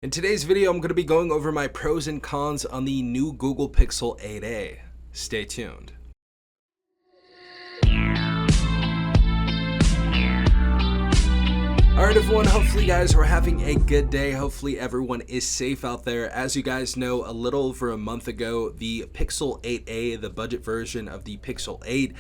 In today's video, I'm going to be going over my pros and cons on the new Google Pixel 8a. Stay tuned. Alright everyone, hopefully you guys are having a good day. Hopefully everyone is safe out there. As you guys know, a little over a month ago, the Pixel 8a, the budget version of the Pixel 8,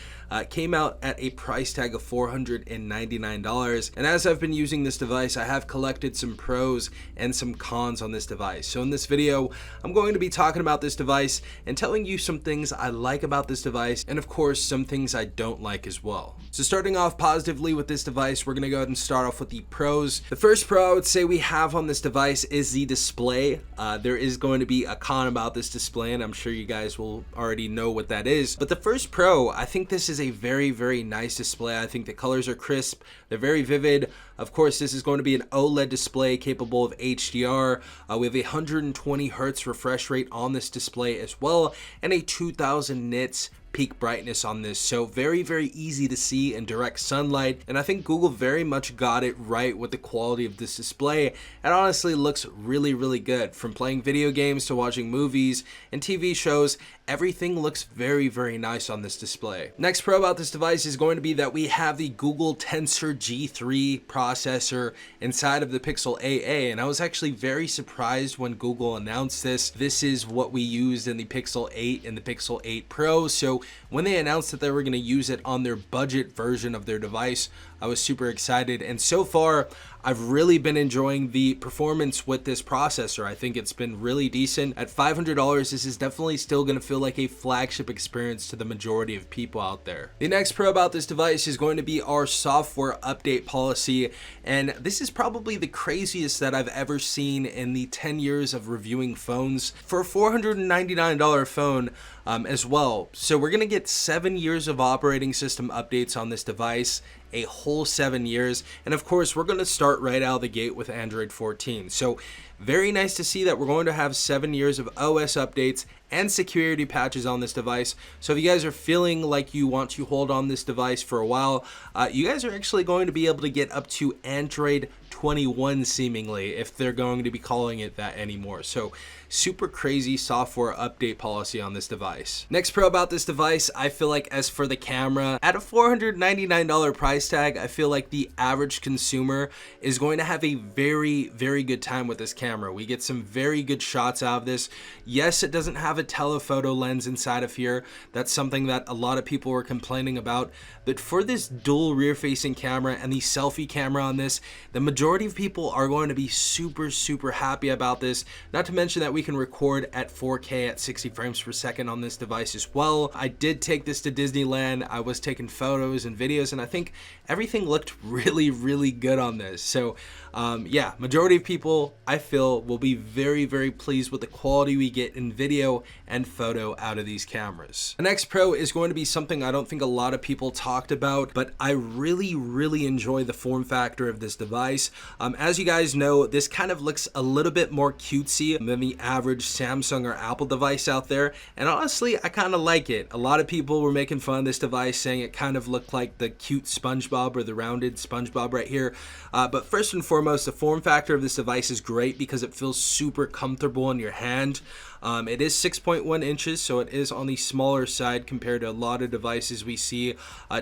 came out at a price tag of $499. And as I've been using this device, I have collected some pros and some cons on this device. So in this video, I'm going to be talking about this device and telling you some things I like about this device, and of course, some things I don't like as well. So starting off positively with this device, we're going to go ahead and start off with the pros. The first pro I would say we have on this device is the display. There is going to be a con about this display, and I'm sure you guys will already know what that is. But the first pro, I think this is a very, very nice display. I think the colors are crisp. They're very vivid. Of course, this is going to be an OLED display capable of HDR. We have a 120 hertz refresh rate on this display as well, and a 2000 nits peak brightness on this, so very, very easy to see in direct sunlight. And I think Google very much got it right with the quality of this display. It honestly looks really, really good. From playing video games to watching movies and TV shows, everything looks very, very nice on this display. Next pro about this device is going to be that we have the Google Tensor G3 processor inside of the Pixel 8a, and I was actually very surprised when Google announced this. This is what we used in the Pixel 8 and the Pixel 8 Pro, so when they announced that they were going to use it on their budget version of their device, I was super excited. And so far, I've really been enjoying the performance with this processor. I think it's been really decent. At $500, this is definitely still going to feel like a flagship experience to the majority of people out there. The next pro about this device is going to be our software update policy. And this is probably the craziest that I've ever seen in the 10 years of reviewing phones. For a $499 phone, as well. So we're going to get 7 years of operating system updates on this device, a whole 7 years. And of course, we're going to start right out of the gate with Android 14. So very nice to see that we're going to have 7 years of OS updates and security patches on this device. So if you guys are feeling like you want to hold on this device for a while, you guys are actually going to be able to get up to Android 21 seemingly, if they're going to be calling it that anymore. So super crazy software update policy on this device. Next pro about this device, I feel like as for the camera, at a $499 price tag, I feel like the average consumer is going to have a very, very good time with this camera. We get some very good shots out of this. Yes, it doesn't have a telephoto lens inside of here. That's something that a lot of people were complaining about. But for this dual rear facing camera and the selfie camera on this, the majority of people are going to be super, super happy about this. Not to mention that we can record at 4K at 60 frames per second on this device as well. I did take this to Disneyland. I was taking photos and videos, and I think everything looked really, really good on this. So yeah, majority of people, I feel, will be very, very pleased with the quality we get in video and photo out of these cameras. The next pro is going to be something I don't think a lot of people talked about, but I really, really enjoy the form factor of this device. As you guys know, this kind of looks a little bit more cutesy than the average Samsung or Apple device out there, and honestly, I kind of like it. A lot of people were making fun of this device, saying it kind of looked like the cute SpongeBob or the rounded SpongeBob right here, but first and foremost, the form factor of this device is great because it feels super comfortable in your hand. It is 6.1 inches, so it is on the smaller side compared to a lot of devices we see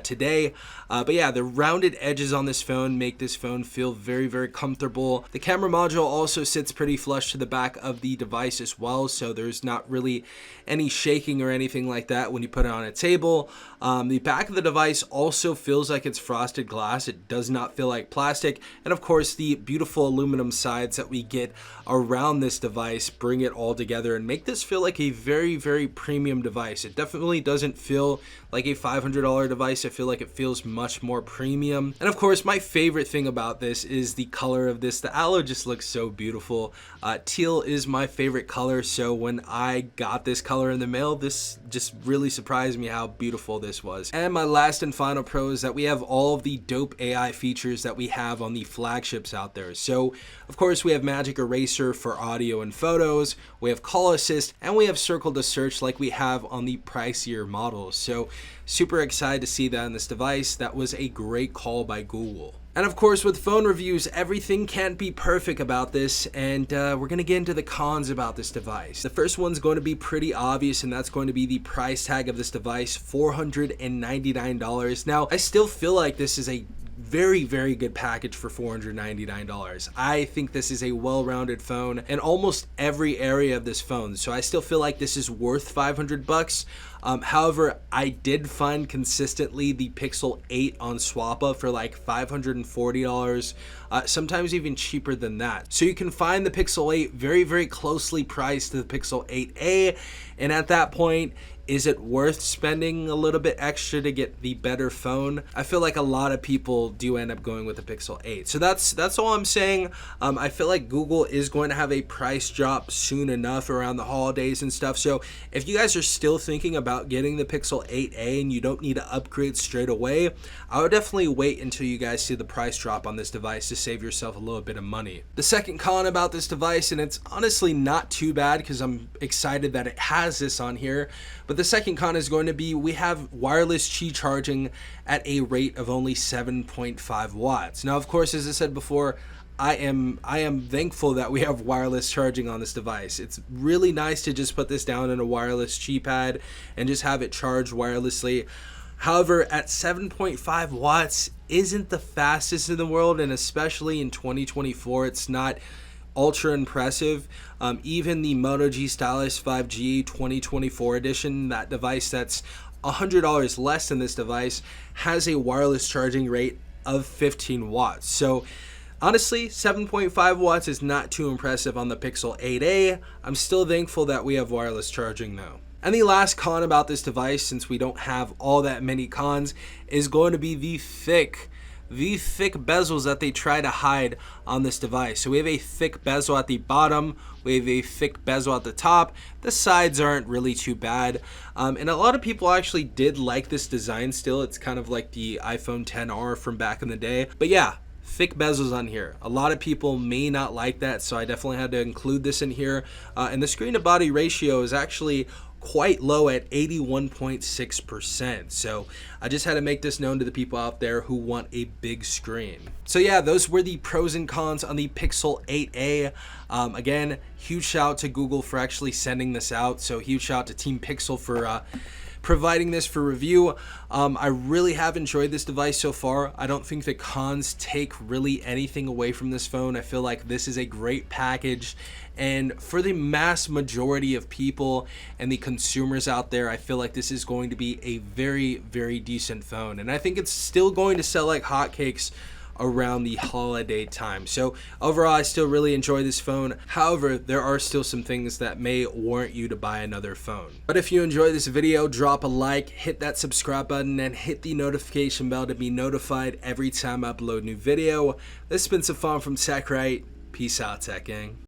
today. But yeah, the rounded edges on this phone make this phone feel very, very comfortable. The camera module also sits pretty flush to the back of the device as well, so there's not really any shaking or anything like that when you put it on a table. The back of the device also feels like it's frosted glass. It does not feel like plastic. And of course, the beautiful aluminum sides that we get around this device bring it all together and make this feel like a very, very premium device. It definitely doesn't feel like a $500 device. I feel like it feels much more premium. And of course, my favorite thing about this is the color of this. The aloe just looks so beautiful. Teal is my favorite color, so when I got this color in the mail, this just really surprised me how beautiful this was. And my last and final pro is that we have all of the dope AI features that we have on the flagships out there. So of course, we have Magic Eraser for audio and photos, we have Call Assist, and we have Circle to Search like we have on the pricier models. So super excited to see that on this device. That was a great call by Google. And of course, with phone reviews, everything can't be perfect about this, and we're going to get into the cons about this device. The first one's going to be pretty obvious, and that's going to be the price tag of this device, $499. Now, I still feel like this is a very, very good package for $499. I think this is a well-rounded phone in almost every area of this phone, so I still feel like this is worth $500. However, I did find consistently the Pixel 8 on Swappa for like $540, sometimes even cheaper than that. So you can find the Pixel 8 very, very closely priced to the Pixel 8a, and at that point, is it worth spending a little bit extra to get the better phone? I feel like a lot of people do end up going with the Pixel 8. So that's all I'm saying. I feel like Google is going to have a price drop soon enough around the holidays and stuff. So if you guys are still thinking about getting the Pixel 8a and you don't need to upgrade straight away, I would definitely wait until you guys see the price drop on this device to save yourself a little bit of money. The second con about this device, and it's honestly not too bad because I'm excited that it has this on here, but the second con is going to be we have wireless Qi charging at a rate of only 7.5 watts. Now, of course, as I said before, I am thankful that we have wireless charging on this device. It's really nice to just put this down in a wireless Qi pad and just have it charged wirelessly. However, at 7.5 watts isn't the fastest in the world, and especially in 2024, it's not ultra impressive. Even the Moto G Stylus 5G 2024 edition, that device that's $100 less than this device, has a wireless charging rate of 15 watts. So honestly, 7.5 watts is not too impressive on the Pixel 8a. I'm still thankful that we have wireless charging though. And the last con about this device, since we don't have all that many cons, is going to be the thick bezels that they try to hide on this device. So we have a thick bezel at the bottom, we have a thick bezel at the top. The sides aren't really too bad, and a lot of people actually did like this design still. It's kind of like the iPhone XR from back in the day. But yeah, thick bezels on here. A lot of people may not like that, so I definitely had to include this in here. And the screen to body ratio is actually quite low at 81.6%. So I just had to make this known to the people out there who want a big screen. So yeah, those were the pros and cons on the Pixel 8a. Again, huge shout out to Google for actually sending this out. So huge shout out to Team Pixel for providing this for review. I really have enjoyed this device so far. I don't think the cons take really anything away from this phone. I feel like this is a great package, and for the mass majority of people and the consumers out there, I feel like this is going to be a very, very decent phone, and I think it's still going to sell like hotcakes around the holiday time. So overall, I still really enjoy this phone. However, there are still some things that may warrant you to buy another phone. But if you enjoyed this video, drop a like, hit that subscribe button, and hit the notification bell to be notified every time I upload a new video. This has been some fun from TechRight. Peace out, Tech Gang.